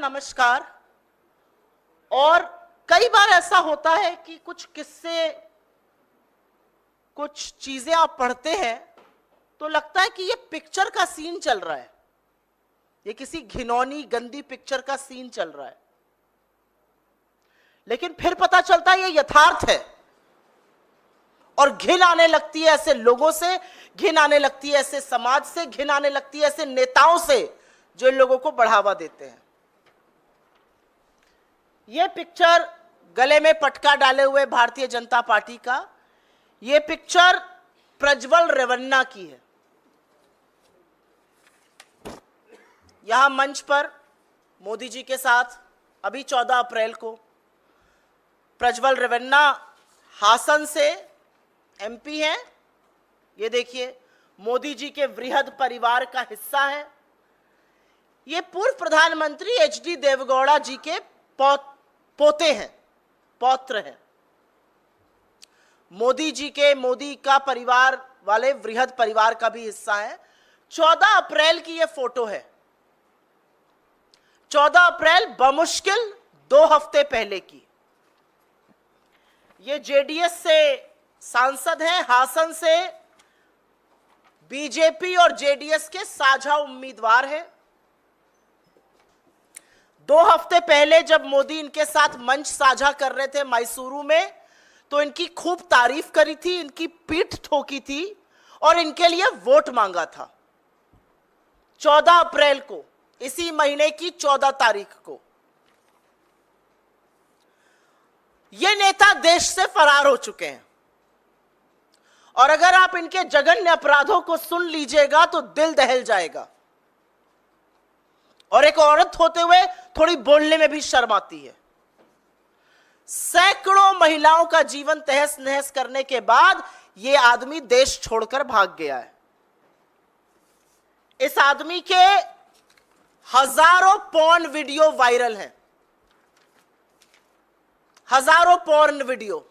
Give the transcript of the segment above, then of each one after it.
नमस्कार। और कई बार ऐसा होता है कि कुछ किस्से, कुछ चीजें आप पढ़ते हैं तो लगता है कि ये पिक्चर का सीन चल रहा है, ये किसी घिनौनी गंदी पिक्चर का सीन चल रहा है, लेकिन फिर पता चलता है ये यथार्थ है। और घिन आने लगती है ऐसे लोगों से, घिन आने लगती है ऐसे समाज से, घिन आने लगती है ऐसे नेताओं से जो इन लोगों को बढ़ावा देते हैं। यह पिक्चर गले में पटका डाले हुए भारतीय जनता पार्टी का, यह पिक्चर प्रज्वल रेवन्ना की है। यहां मंच पर मोदी जी के साथ अभी 14 अप्रैल को प्रज्वल रेवन्ना हासन से एमपी हैं। ये देखिए, मोदी जी के वृहद परिवार का हिस्सा है। ये पूर्व प्रधानमंत्री एचडी देवगौड़ा जी के पोते हैं, पौत्र हैं। मोदी का परिवार वाले वृहद परिवार का भी हिस्सा है। 14 अप्रैल की यह फोटो है। 14 अप्रैल बमुश्किल 2 हफ्ते पहले की। ये जेडीएस से सांसद हैं, हासन से बीजेपी और जेडीएस के साझा उम्मीदवार हैं। 2 हफ्ते पहले जब मोदी इनके साथ मंच साझा कर रहे थे मैसूरू में, तो इनकी खूब तारीफ करी थी, इनकी पीठ ठोकी थी और इनके लिए वोट मांगा था। 14 अप्रैल को, इसी महीने की 14 तारीख को ये नेता देश से फरार हो चुके हैं। और अगर आप इनके जघन्य अपराधों को सुन लीजिएगा तो दिल दहल जाएगा। और एक औरत होते हुए थोड़ी बोलने में भी शर्म आती है। सैकड़ों महिलाओं का जीवन तहस नहस करने के बाद यह आदमी देश छोड़कर भाग गया है। इस आदमी के हजारों पॉर्न वीडियो वायरल हैं, हजारों पॉर्न वीडियो।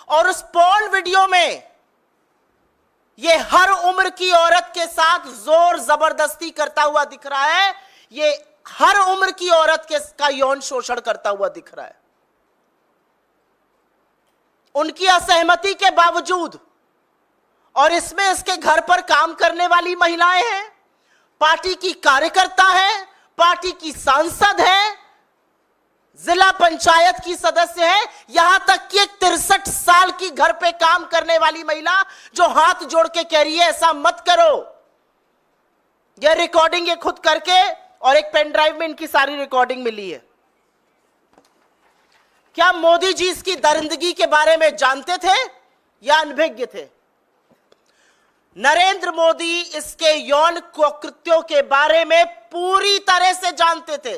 और उस पॉर्न वीडियो में यह हर उम्र की औरत के साथ जोर जबरदस्ती करता हुआ दिख रहा है। ये हर उम्र की औरत का यौन शोषण करता हुआ दिख रहा है। उनकी असहमति के बावजूद, और इसमें इसके घर पर काम करने वाली महिलाएं हैं, पार्टी की कार्यकर्ता है, पार्टी की सांसद है, जिला पंचायत की सदस्य है, यहां तक कि एक 63 साल की घर पे काम करने वाली महिला जो हाथ जोड़ के कह रही है ऐसा मत करो। यह रिकॉर्डिंग ये खुद करके, और एक पेन ड्राइव में इनकी सारी रिकॉर्डिंग मिली है। क्या मोदी जी इसकी दरिंदगी के बारे में जानते थे या अनभिज्ञ थे? नरेंद्र मोदी इसके यौन कृत्यों के बारे में पूरी तरह से जानते थे।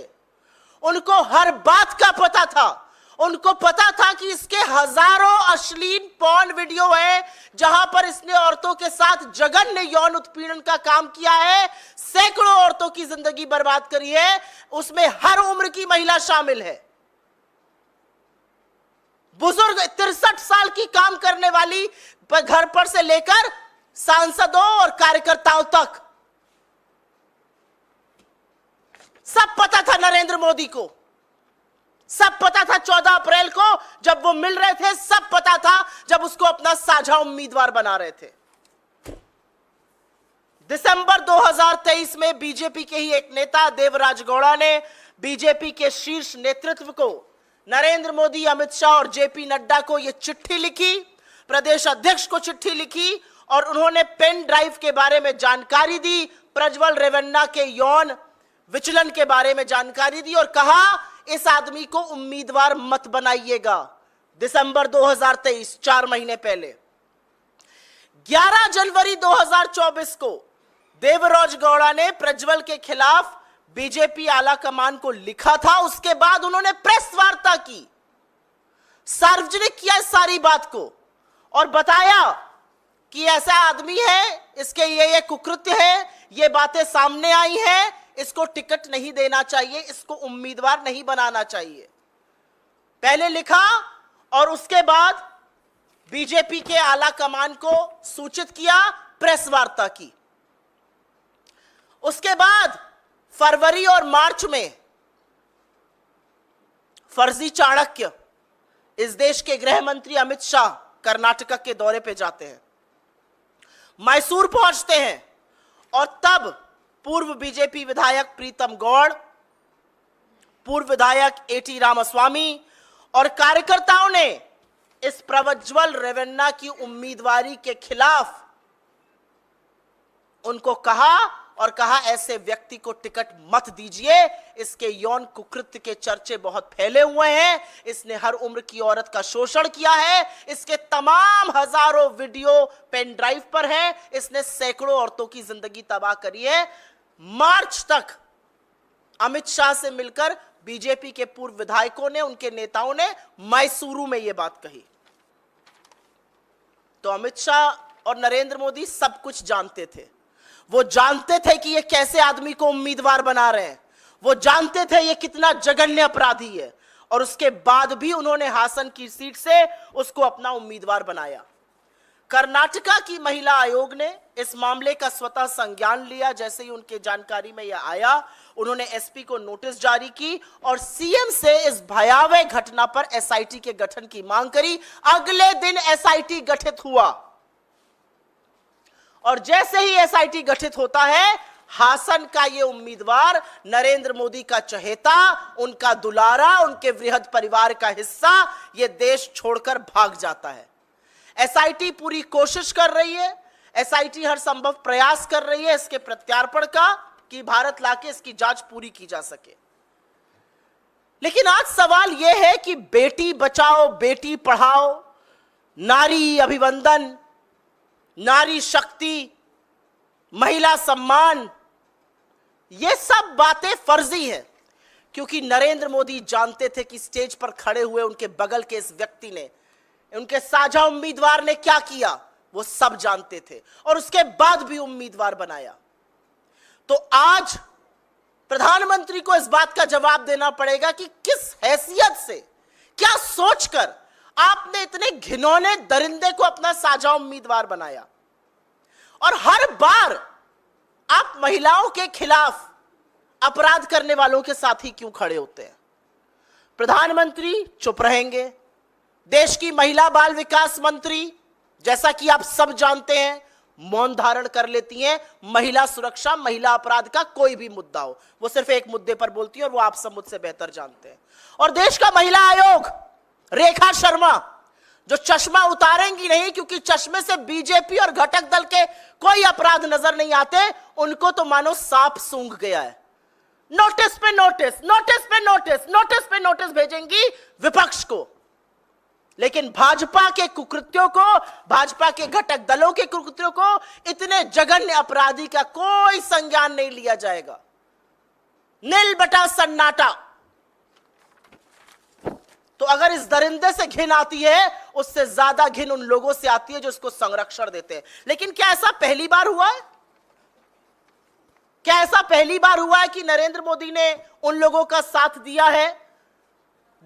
उनको हर बात का पता था। उनको पता था कि इसके हजारों अश्लील पॉर्न वीडियो है जहां पर इसने औरतों के साथ जघन्य यौन उत्पीड़न का काम किया है, सैकड़ों औरतों की जिंदगी बर्बाद करी है, उसमें हर उम्र की महिला शामिल है। बुजुर्ग 63 साल की काम करने वाली घर पर से लेकर सांसदों और कार्यकर्ताओं तक सब पता था नरेंद्र मोदी को। सब पता था 14 अप्रैल को जब वो मिल रहे थे, सब पता था जब उसको अपना साझा उम्मीदवार बना रहे थे। दिसंबर 2023 में बीजेपी के ही एक नेता देवराज गौड़ा ने बीजेपी के शीर्ष नेतृत्व को, नरेंद्र मोदी, अमित शाह और जेपी नड्डा को यह चिट्ठी लिखी, प्रदेश अध्यक्ष को चिट्ठी लिखी, और उन्होंने पेन ड्राइव के बारे में जानकारी दी, प्रज्वल रेवन्ना के यौन विचलन के बारे में जानकारी दी और कहा इस आदमी को उम्मीदवार मत बनाइएगा। दिसंबर 2023, 4 महीने पहले। 11 जनवरी 2024 को देवराज गौड़ा ने प्रज्वल के खिलाफ बीजेपी आला कमान को लिखा था। उसके बाद उन्होंने प्रेस वार्ता की, सार्वजनिक किया इस सारी बात को और बताया कि ऐसा आदमी है, इसके ये कुकृत्य है, ये बातें सामने आई हैं, इसको टिकट नहीं देना चाहिए, इसको उम्मीदवार नहीं बनाना चाहिए। पहले लिखा और उसके बाद बीजेपी के आला कमान को सूचित किया, प्रेस वार्ता की। उसके बाद फरवरी और मार्च में फर्जी चाणक्य इस देश के गृह मंत्री अमित शाह कर्नाटक के दौरे पे जाते हैं, मैसूर पहुंचते हैं और तब पूर्व बीजेपी विधायक प्रीतम गौड़, पूर्व विधायक एटी रामास्वामी और कार्यकर्ताओं ने इस प्रज्वल रेवन्ना की उम्मीदवारी के खिलाफ उनको कहा ऐसे व्यक्ति को टिकट मत दीजिए, इसके यौन कुकृत्य के चर्चे बहुत फैले हुए हैं, इसने हर उम्र की औरत का शोषण किया है, इसके तमाम हजारों वीडियो पेन ड्राइव पर है, इसने सैकड़ों औरतों की जिंदगी तबाह करी है। मार्च तक अमित शाह से मिलकर बीजेपी के पूर्व विधायकों ने, उनके नेताओं ने मैसूरू में यह बात कही। तो अमित शाह और नरेंद्र मोदी सब कुछ जानते थे। वो जानते थे कि ये कैसे आदमी को उम्मीदवार बना रहे हैं, वो जानते थे ये कितना जघन्य अपराधी है, और उसके बाद भी उन्होंने हासन की सीट से उसको अपना उम्मीदवार बनाया। कर्नाटका की महिला आयोग ने इस मामले का स्वतः संज्ञान लिया। जैसे ही उनके जानकारी में यह आया, उन्होंने एसपी को नोटिस जारी की और सीएम से इस भयावह घटना पर एसआईटी के गठन की मांग करी। अगले दिन एसआईटी गठित हुआ और जैसे ही एसआईटी गठित होता है, हासन का ये उम्मीदवार, नरेंद्र मोदी का चहेता, उनका दुलारा, उनके वृहद परिवार का हिस्सा, ये देश छोड़कर भाग जाता है। एसआईटी पूरी कोशिश कर रही है, एसआईटी हर संभव प्रयास कर रही है इसके प्रत्यार्पण का, कि भारत लाके इसकी जांच पूरी की जा सके। लेकिन आज सवाल यह है कि बेटी बचाओ, बेटी पढ़ाओ, नारी अभिवंदन, नारी शक्ति, महिला सम्मान, ये सब बातें फर्जी हैं, क्योंकि नरेंद्र मोदी जानते थे कि स्टेज पर खड़े हुए उनके बगल के इस व्यक्ति ने, उनके साझा उम्मीदवार ने क्या किया, वो सब जानते थे और उसके बाद भी उम्मीदवार बनाया। तो आज प्रधानमंत्री को इस बात का जवाब देना पड़ेगा कि किस हैसियत से, क्या सोचकर आपने इतने घिनौने दरिंदे को अपना साझा उम्मीदवार बनाया, और हर बार आप महिलाओं के खिलाफ अपराध करने वालों के साथ ही क्यों खड़े होते हैं? प्रधानमंत्री चुप रहेंगे, देश की महिला बाल विकास मंत्री, जैसा कि आप सब जानते हैं, मौन धारण कर लेती हैं। महिला सुरक्षा, महिला अपराध का कोई भी मुद्दा हो, वो सिर्फ एक मुद्दे पर बोलती है और वो आप सब मुझसे बेहतर जानते हैं। और देश का महिला आयोग, रेखा शर्मा, जो चश्मा उतारेंगी नहीं, क्योंकि चश्मे से बीजेपी और घटक दल के कोई अपराध नजर नहीं आते, उनको तो मानो सांप सूंघ गया है। नोटिस पे नोटिस, नोटिस पे नोटिस, नोटिस पे नोटिस भेजेंगी विपक्ष को, लेकिन भाजपा के कुकृत्यों को, भाजपा के घटक दलों के कुकृत्यों को, इतने जघन्य अपराधी का कोई संज्ञान नहीं लिया जाएगा। नील बटा सन्नाटा। तो अगर इस दरिंदे से घिन आती है, उससे ज्यादा घिन उन लोगों से आती है जो इसको संरक्षण देते हैं। लेकिन क्या ऐसा पहली बार हुआ है? क्या ऐसा पहली बार हुआ है कि नरेंद्र मोदी ने उन लोगों का साथ दिया है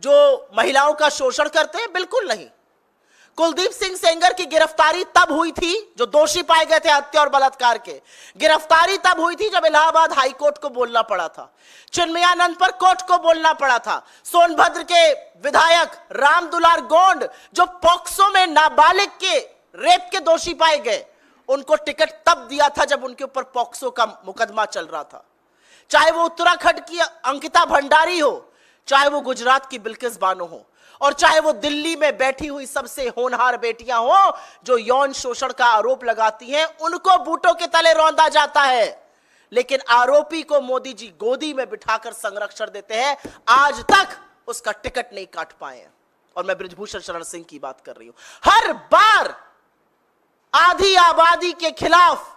जो महिलाओं का शोषण करते हैं? बिल्कुल नहीं। कुलदीप सिंह सेंगर की गिरफ्तारी तब हुई थी, जो दोषी पाए गए थे हत्या और बलात्कार के, गिरफ्तारी तब हुई थी जब इलाहाबाद हाई कोर्ट को बोलना पड़ा था, चिन्मयानंद पर कोर्ट को बोलना पड़ा था। सोनभद्र के विधायक राम दुलार गोंड, जो पॉक्सो में नाबालिग के रेप के दोषी पाए गए, उनको टिकट तब दिया था जब उनके ऊपर पॉक्सो का मुकदमा चल रहा था। चाहे वो उत्तराखंड की अंकिता भंडारी हो, चाहे वो गुजरात की बिल्किस बानो हो, और चाहे वो दिल्ली में बैठी हुई सबसे होनहार बेटियां हो जो यौन शोषण का आरोप लगाती हैं, उनको बूटों के तले रौंदा जाता है। लेकिन आरोपी को मोदी जी गोदी में बिठाकर संरक्षण देते हैं। आज तक उसका टिकट नहीं काट पाए हैं। और मैं बृजभूषण शरण सिंह की बात कर रही हूं। हर बार आधी आबादी के खिलाफ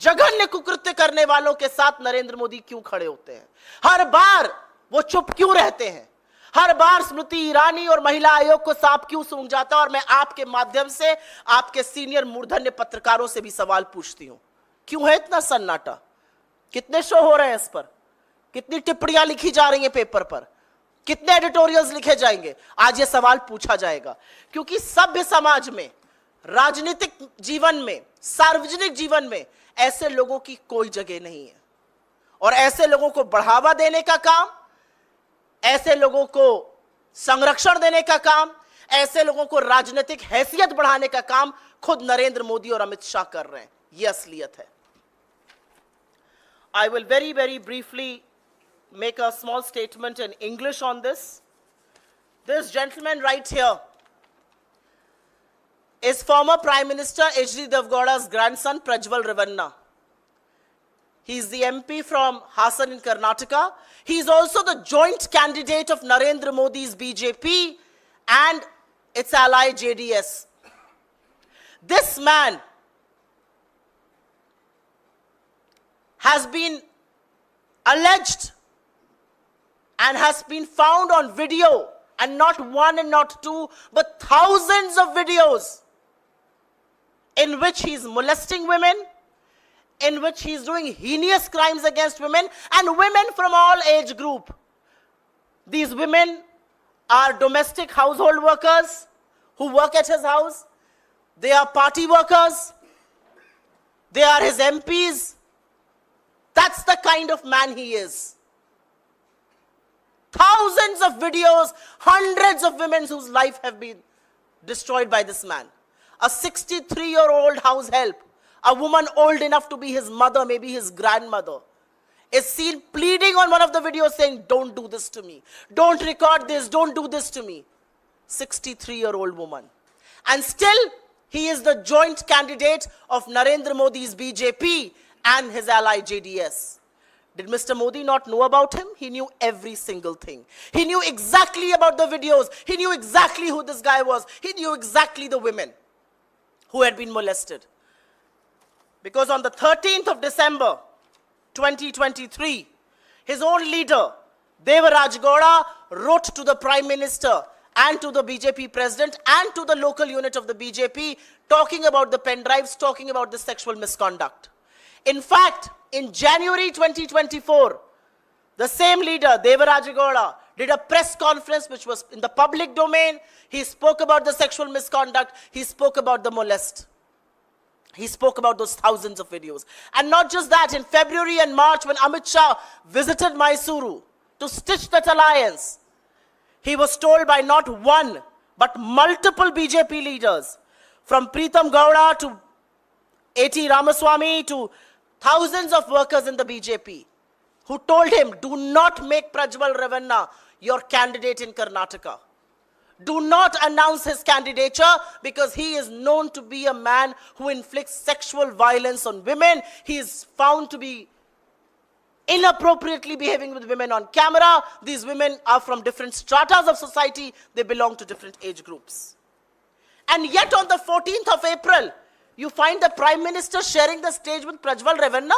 जघन्य कुकृत्य करने वालों के साथ नरेंद्र मोदी क्यों खड़े होते हैं? हर बार वो चुप क्यों रहते हैं? हर बार स्मृति ईरानी और महिला आयोग को सांप क्यों सूंघ जाता है? और मैं आपके माध्यम से आपके सीनियर मूर्धन्य पत्रकारों से भी सवाल पूछती हूं, क्यों है इतना सन्नाटा? कितने शो हो रहे हैं इस पर? कितनी टिप्पणियां लिखी जा रही हैं पेपर पर? कितने एडिटोरियल्स लिखे जाएंगे? आज ये सवाल पूछा जाएगा, क्योंकि सभ्य समाज में, राजनीतिक जीवन में, सार्वजनिक जीवन में ऐसे लोगों की कोई जगह नहीं है। और ऐसे लोगों को बढ़ावा देने का काम, ऐसे लोगों को संरक्षण देने का काम, ऐसे लोगों को राजनीतिक हैसियत बढ़ाने का काम खुद नरेंद्र मोदी और अमित शाह कर रहे हैं। यह असलियत है। I will very briefly make a small statement in English on this. This gentleman right here is former Prime Minister H.D. Devgowda's grandson, Prajwal Revanna. He is the MP from Hassan in Karnataka. He is also the joint candidate of Narendra Modi's BJP and its ally JDS. This man has been alleged and has been found on video, and not one and not two, but thousands of videos in which he is molesting women, in which he is doing heinous crimes against women, and women from all age group. These women are domestic household workers who work at his house. They are party workers. They are his MPs. That's the kind of man he is. Thousands of videos, hundreds of women whose life have been destroyed by this man. A 63-year-old house help, a woman old enough to be his mother, maybe his grandmother, is seen pleading on one of the videos saying, "Don't do this to me. Don't record this. Don't do this to me." 63-year-old woman. And still, he is the joint candidate of Narendra Modi's BJP and his ally JDS. Did Mr. Modi not know about him? He knew every single thing. He knew exactly about the videos. He knew exactly who this guy was. He knew exactly the women who had been molested. Because on the 13th of December, 2023, his own leader, Devraj Gowda, wrote to the Prime Minister and to the BJP president and to the local unit of the BJP, talking about the pen drives, talking about the sexual misconduct. In fact, in January 2024, the same leader, Devraj Gowda, did a press conference which was in the public domain. He spoke about the sexual misconduct. He spoke about the molest. He spoke about those thousands of videos. And not just that, in February and March, when Amit Shah visited Mysuru to stitch that alliance, he was told by not one, but multiple BJP leaders, from Pritam Gowda to A.T. Ramaswamy to thousands of workers in the BJP, who told him, "Do not make Prajwal Revanna your candidate in Karnataka. Do not announce his candidature, because he is known to be a man who inflicts sexual violence on women. He is found to be inappropriately behaving with women on camera. These women are from different stratas of society. They belong to different age groups." And yet on the 14th of April, you find the Prime Minister sharing the stage with Prajwal Revanna.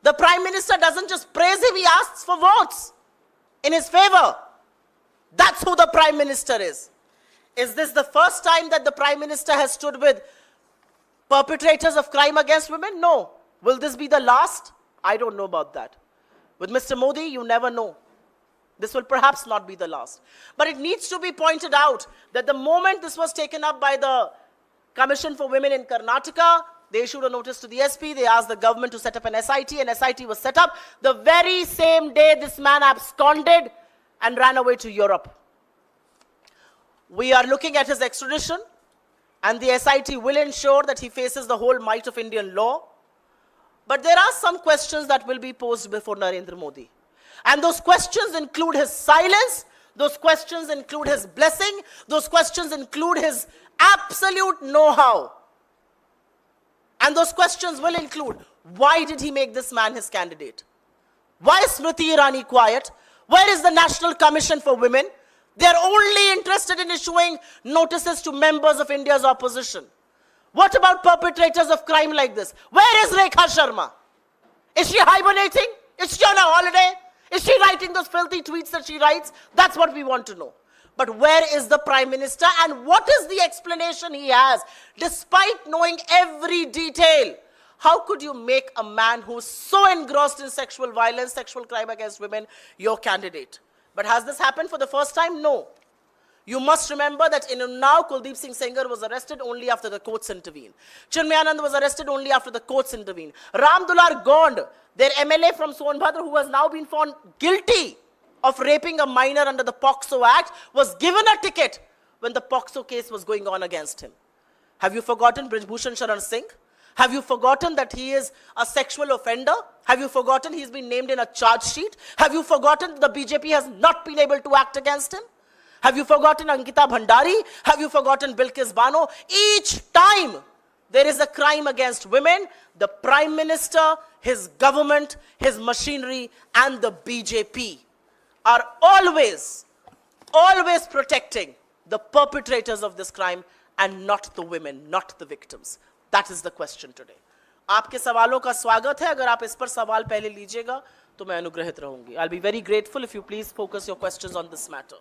The Prime Minister doesn't just praise him, he asks for votes in his favor. That's who the Prime Minister is. Is this the first time that the Prime Minister has stood with perpetrators of crime against women? No. Will this be the last? I don't know about that. With Mr. Modi, you never know. This will perhaps not be the last. But it needs to be pointed out that the moment this was taken up by the Commission for Women in Karnataka, they issued a notice to the SP. They asked the government to set up an SIT. An SIT was set up. The very same day, this man absconded and ran away to Europe. We are looking at his extradition, and the SIT will ensure that he faces the whole might of Indian law. But there are some questions that will be posed before Narendra Modi. And those questions include his silence. Those questions include his blessing. Those questions include his absolute know-how. And those questions will include, why did he make this man his candidate? Why is Smriti Irani quiet? Where is the National Commission for Women? They are only interested in issuing notices to members of India's opposition. What about perpetrators of crime like this? Where is Rekha Sharma? Is she hibernating? Is she on a holiday? Is she writing those filthy tweets that she writes? That's what we want to know. But where is the Prime Minister, and what is the explanation he has? Despite knowing every detail, how could you make a man who is so engrossed in sexual violence, sexual crime against women, your candidate? But has this happened for the first time? No. You must remember that in Unnao, Kuldeep Singh Sengar was arrested only after the courts intervened. Chinmayanand was arrested only after the courts intervened. Ram Dular Gond, their MLA from Sonbhadra, who has now been found guilty of raping a minor under the POCSO Act was given a ticket when the POCSO case was going on against him. Have you forgotten Brijbhushan Sharan Singh? Have you forgotten that he is a sexual offender? Have you forgotten he's been named in a charge sheet? Have you forgotten the BJP has not been able to act against him? Have you forgotten Ankita Bhandari? Have you forgotten Bilkis Bano? Each time there is a crime against women, the Prime Minister, his government, his machinery, and the BJP are always protecting the perpetrators of this crime and not the women, not the victims. That is the question today. आपके सवालों का स्वागत है. अगर आप इस पर सवाल पहले लीजिएगा तो मैं अनुग्रहित रहूंगी. I'll be very grateful if you please focus your questions on this matter.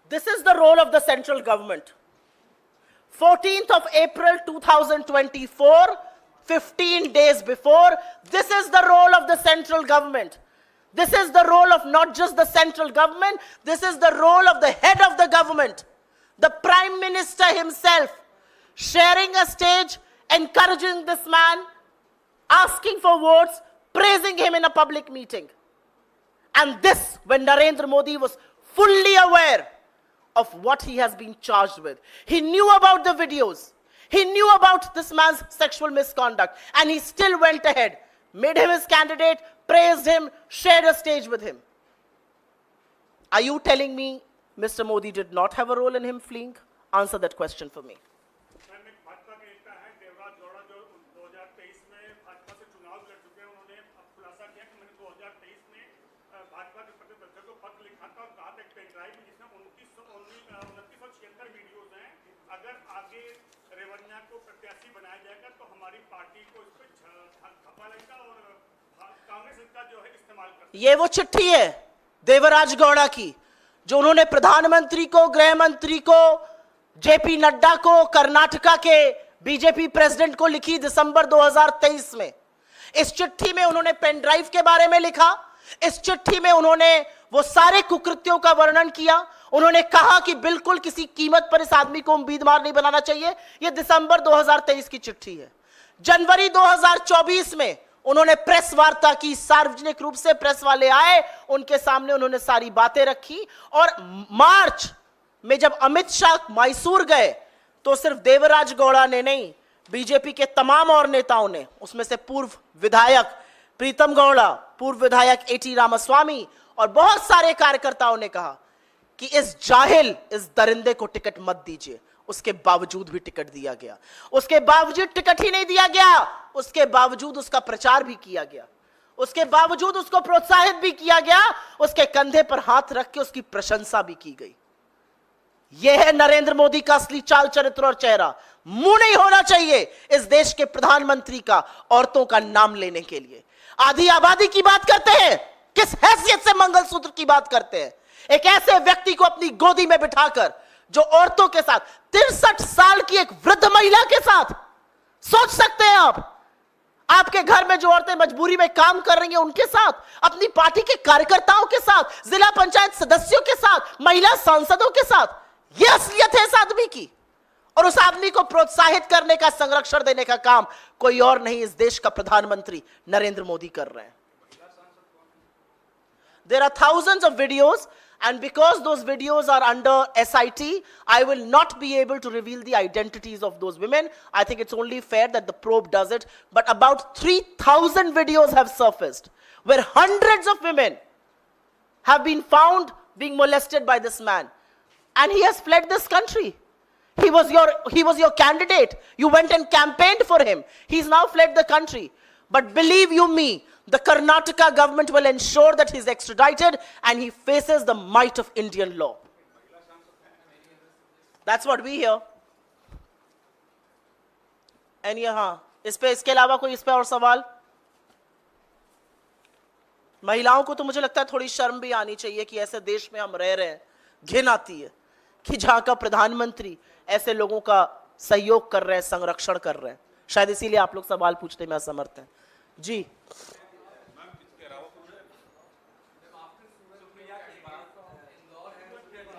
This is the role of the central government. 14th of April 2024, 15 days before, this is the role of the central government. This is the role of not just the central government, this is the role of the head of the government, the Prime Minister himself, sharing a stage, encouraging this man, asking for votes, praising him in a public meeting. And this, when Narendra Modi was fully aware of what he has been charged with. He knew about the videos. He knew about this man's sexual misconduct. And he still went ahead, made him his candidate, praised him, shared a stage with him. Are you telling me Mr. Modi did not have a role in him fleeing? Answer that question for me. ये वो चिट्ठी है देवराज गौड़ा की जो उन्होंने प्रधानमंत्री को, गृह मंत्री को, जेपी नड्डा को, कर्नाटका के बीजेपी प्रेसिडेंट को लिखी दिसंबर 2023 में. इस चिट्ठी में उन्होंने पेन ड्राइव के बारे में लिखा. इस चिट्ठी में उन्होंने वो सारे कुकृत्यों का वर्णन किया. उन्होंने कहा कि बिल्कुल किसी कीमत पर इस आदमी को उम्मीदवार नहीं बनाना चाहिए. यह दिसंबर 2023 की चिट्ठी है. जनवरी 2024 में उन्होंने प्रेस वार्ता की, सार्वजनिक रूप से प्रेस वाले आए, उनके सामने उन्होंने सारी बातें रखी. और मार्च में जब अमित शाह मैसूर गए तो सिर्फ देवराज गौड़ा ने नहीं, बीजेपी के तमाम और नेताओं ने, उसमें से पूर्व विधायक प्रीतम गौड़ा, पूर्व विधायक एटी रामास्वामी और बहुत सारे कार्यकर्ताओं ने कहा कि इस जाहिल, इस दरिंदे को टिकट मत दीजिए. उसके बावजूद भी टिकट दिया गया. उसके बावजूद टिकट ही नहीं दिया गया, उसके बावजूद उसका प्रचार भी किया गया, उसके बावजूद उसको प्रोत्साहित भी किया गया, उसके कंधे पर हाथ रख के उसकी प्रशंसा भी की गई. यह है नरेंद्र मोदी का असली चाल चरित्र और चेहरा. मुंह नहीं होना चाहिए इस देश के प्रधानमंत्री का औरतों का नाम लेने के लिए. आधी आबादी की बात करते हैं, किस हैसियत से मंगलसूत्र की बात करते हैं? एक ऐसे व्यक्ति को अपनी गोदी में बिठाकर जो औरतों के साथ, 63 साल की एक वृद्ध महिला के साथ, सोच सकते हैं आप, आपके घर में जो औरतें मजबूरी में काम कर रही हैं उनके साथ, अपनी पार्टी के कार्यकर्ताओं के साथ, जिला पंचायत सदस्यों के साथ, महिला सांसदों के साथ. यह असलियत है इस आदमी की. और उस आदमी को प्रोत्साहित करने का, संरक्षण देने का काम कोई और नहीं, इस देश का प्रधानमंत्री नरेंद्र मोदी कर रहे हैं. There are thousands of videos, and because those videos are under SIT, I will not be able to reveal the identities of those women. I think it's only fair that the probe does it. But about 3,000 videos have surfaced where hundreds of women have been found being molested by this man. And he has fled this country. He was your candidate. You went and campaigned for him. He's now fled the country. But believe you me, the Karnataka government will ensure that he's extradited and he faces the might of Indian law. That's what we hear. And यहाँ इसके अलावा कोई इस पे और सवाल? महिलाओं को तो मुझे लगता है थोड़ी शर्म भी आनी चाहिए कि ऐसे देश में हम रह रहे हैं. घिन आती है कि जहां का प्रधानमंत्री ऐसे लोगों का सहयोग कर रहे हैं, संरक्षण कर रहे हैं. शायद इसीलिए आप लोग सवाल पूछने में असमर्थ हैं. जी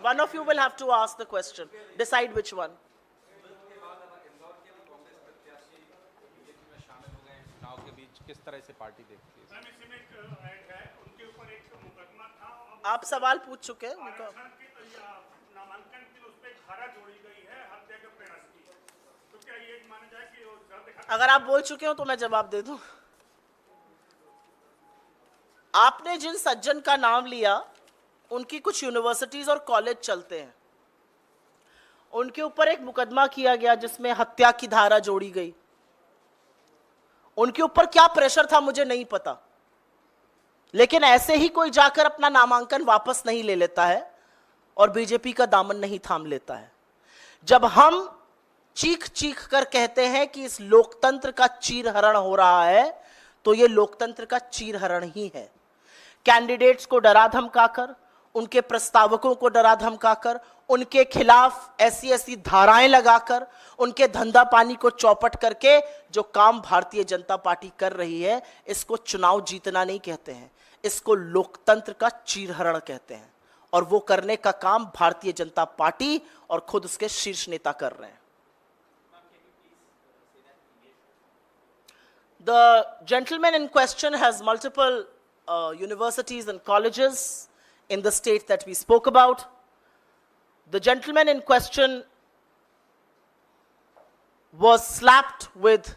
One of you will have to ask the question. Decide which one. चुनाव के बीच किस तरह से पार्टी देखती है? आप सवाल पूछ चुके हैं उनको। नामांकन की उस पे धारा जोड़ी गई है हत्या के प्रयास की, तो क्या ये माना जाए कि वो जब्त? अगर आप बोल चुके हो तो मैं जवाब दे दूं। आपने जिन सज्जन का नाम लिया, उनकी कुछ यूनिवर्सिटीज और कॉलेज चलते हैं, उनके ऊपर एक मुकदमा किया गया जिसमें हत्या की धारा जोड़ी गई। उनके ऊपर क्या प्रेशर था मुझे नहीं पता, लेकिन ऐसे ही कोई जाकर अपना नामांकन वापस नहीं ले लेता है और बीजेपी का दामन नहीं थाम लेता है। जब हम चीख चीख कर कहते हैं कि इस लोकतंत्र का चीरहरण हो रहा है, तो यह लोकतंत्र का चीरहरण ही है। कैंडिडेट्स को डरा धमकाकर, उनके प्रस्तावकों को डरा धमकाकर, उनके खिलाफ ऐसी ऐसी धाराएं लगाकर, उनके धंधा पानी को चौपट करके जो काम भारतीय जनता पार्टी कर रही है, इसको चुनाव जीतना नहीं कहते हैं, इसको लोकतंत्र का चीरहरण कहते हैं। और वो करने का काम भारतीय जनता पार्टी और खुद उसके शीर्ष नेता कर रहे हैं। The gentleman in question has multiple universities and colleges in the state that we spoke about. The gentleman in question was slapped with,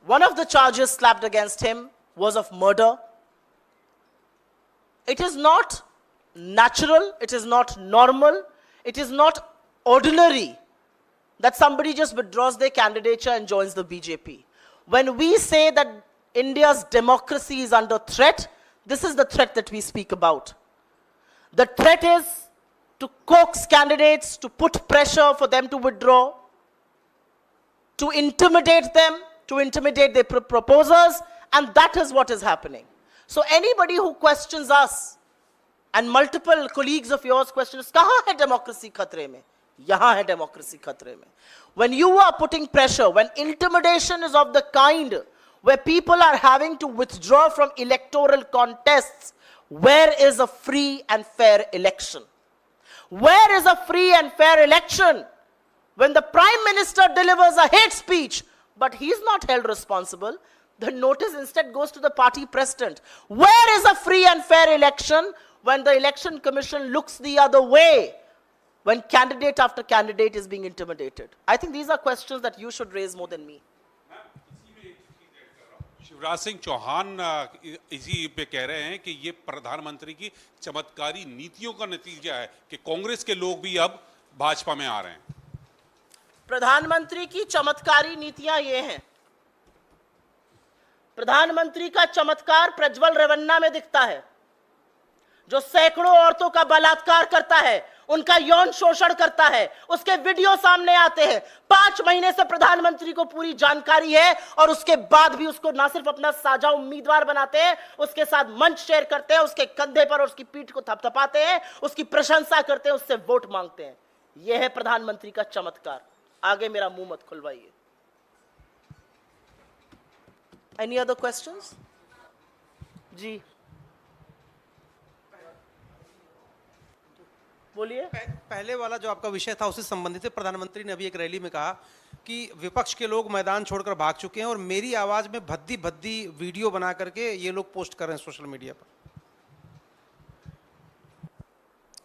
one of the charges slapped against him was of murder. It is not natural, it is not normal, it is not ordinary that somebody just withdraws their candidature and joins the BJP. When we say that India's democracy is under threat, this is the threat that we speak about. The threat is to coax candidates, to put pressure for them to withdraw, to intimidate them, to intimidate their proposers, and that is what is happening. So anybody who questions us, and multiple colleagues of yours question us, kahan hai democracy khatre mein? Yahan hai democracy khatre mein. When you are putting pressure, when intimidation is of the kind where people are having to withdraw from electoral contests, where is a free and fair election? Where is a free and fair election when the Prime Minister delivers a hate speech, but he is not held responsible? The notice instead goes to the party president. Where is a free and fair election when the Election Commission looks the other way, when candidate after candidate is being intimidated? I think these are questions that you should raise more than me. Shivraj Singh Chauhan इसी पे कह रहे हैं कि ये प्रधानमंत्री की चमत्कारी नीतियों का नतीजा है कि कांग्रेस के लोग भी अब भाजपा में आ रहे हैं। प्रधानमंत्री की चमत्कारी नीतियां ये हैं। प्रधानमंत्री का चमत्कार प्रज्वल रेवन्ना में दिखता है, जो सैकड़ों औरतों का बलात्कार करता है, उनका यौन शोषण करता है, उसके वीडियो सामने आते हैं। 5 महीने से प्रधानमंत्री को पूरी जानकारी है और उसके बाद भी उसको ना सिर्फ अपना साझा उम्मीदवार बनाते हैं, उसके साथ मंच शेयर करते हैं, उसके कंधे पर और उसकी पीठ को थपथपाते हैं, उसकी प्रशंसा करते हैं, उससे वोट मांगते हैं। यह है प्रधानमंत्री का चमत्कार। आगे मेरा मुंह मत खुलवाइए। Any other questions? जी बोलिए। पहले वाला जो आपका विषय था उससे संबंधित है। प्रधानमंत्री ने अभी एक रैली में कहा कि विपक्ष के लोग मैदान छोड़कर भाग चुके हैं और मेरी आवाज में भद्दी भद्दी वीडियो बना करके ये लोग पोस्ट कर रहे हैं सोशल मीडिया पर।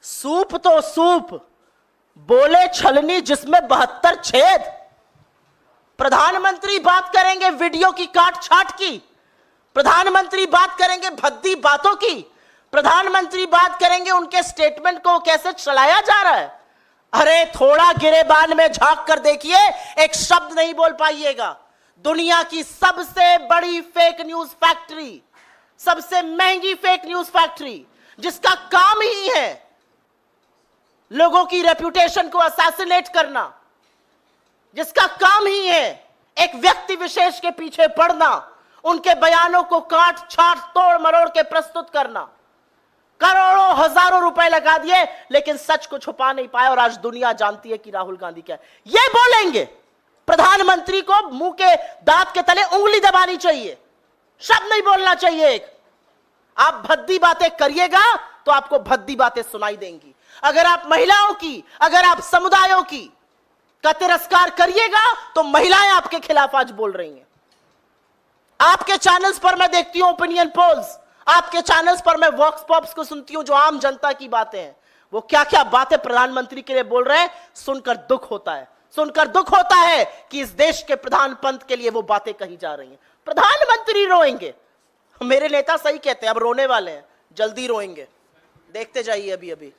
सूप तो सूप, बोले छलनी जिसमें 72 छेद। प्रधानमंत्री बात करेंगे वीडियो की काट छाट की, प्रधानमंत्री बात करेंगे भद्दी बातों की, प्रधानमंत्री बात करेंगे उनके स्टेटमेंट को कैसे चलाया जा रहा है। अरे थोड़ा गिरेबान में झांक कर देखिए, एक शब्द नहीं बोल पाइएगा। दुनिया की सबसे बड़ी फेक न्यूज फैक्ट्री, सबसे महंगी फेक न्यूज फैक्ट्री, जिसका काम ही है लोगों की रेपुटेशन को असैसिनेट करना, जिसका काम ही है एक व्यक्ति विशेष के पीछे पड़ना, उनके बयानों को काट छाट तोड़ मरोड़ के प्रस्तुत करना। करोड़ों हजारों रुपए लगा दिए लेकिन सच को छुपा नहीं पाए, और आज दुनिया जानती है कि राहुल गांधी क्या है। ये बोलेंगे प्रधानमंत्री को मुंह के दांत के तले उंगली दबानी चाहिए, शब्द नहीं बोलना चाहिए। एक आप भद्दी बातें करिएगा तो आपको भद्दी बातें सुनाई देंगी। अगर आप महिलाओं की, अगर आप समुदायों की का तिरस्कार करिएगा तो महिलाएं आपके खिलाफ आज बोल रही हैं। आपके चैनल्स पर मैं देखती हूं ओपिनियन पोल्स, आपके चैनल्स पर मैं वॉक्स पॉप्स को सुनती हूं जो आम जनता की बातें हैं। वो क्या क्या बातें प्रधानमंत्री के लिए बोल रहे हैं, सुनकर दुख होता है। सुनकर दुख होता है कि इस देश के प्रधान पंत के लिए वो बातें कही जा रही हैं। प्रधानमंत्री रोएंगे, मेरे नेता सही कहते हैं, अब रोने वाले हैं, जल्दी रोएंगे, देखते जाइए अभी अभी।